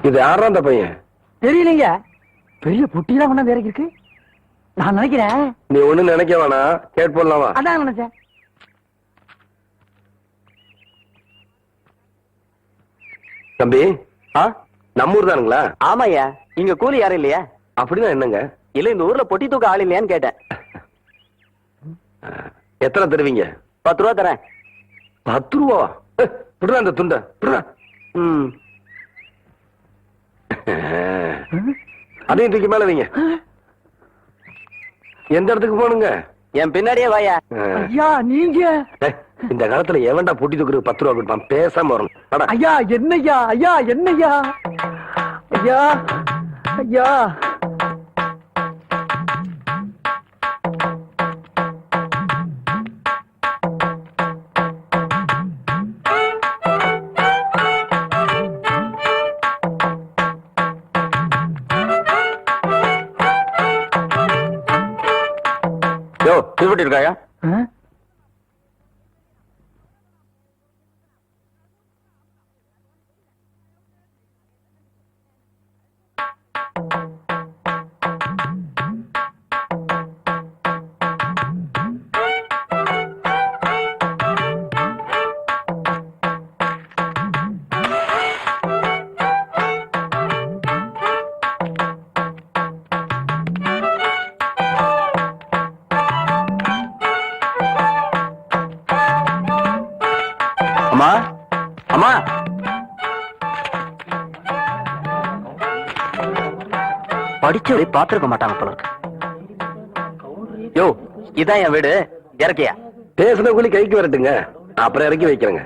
இது யாரா அந்த பையன்? தெரியலீங்க. பெரிய பொட்டிலாம் ஒண்ணா வேற இருக்கு. நான் நினைக்கிறேன். நீ ஒண்ணு நினைக்க வேணாம், கேட் போடலாமா? அதான் நினைச்சேன். தம்பி, நம்ம ஊர் தானுங்களா? ஆமாய்யா. இங்க கூலி யாரும் இல்லையா? அப்படின்னா என்னங்க? இல்ல இந்த ஊர்ல பொட்டி தூக்க ஆள் இல்லையான்னு கேட்டேன். எத்தனை தருவீங்க? 10 ரூபா தரேன். 10 ரூபா? விடுறா அந்த துண்ட, விடுறா. அதையும் தூக்கி மேல வைங்க. எந்த இடத்துக்கு போகணுங்க? என் பின்னாடியே வாயா. ஐயா நீங்க இந்த காலத்துல எவன்டா பொட்டி தூக்குறது 10 ரூபா கொடுப்பான்? பேசாம வரணும். ஐயா என்னய்யா? ஐயா என்னய்யா? ஐயா ஐயா யோ, திருப்பட்டி இருக்காயா? அம்மா, அம்மா, படிச்சவரை பாத்துருக்க மாட்டாங்க போல இருக்கு. யோ, இதான் என் வீடு. இறக்கியா? பேசுன கூலி கைக்கு வரட்டுங்க, அப்புறம் இறக்கி வைக்கிறேங்க.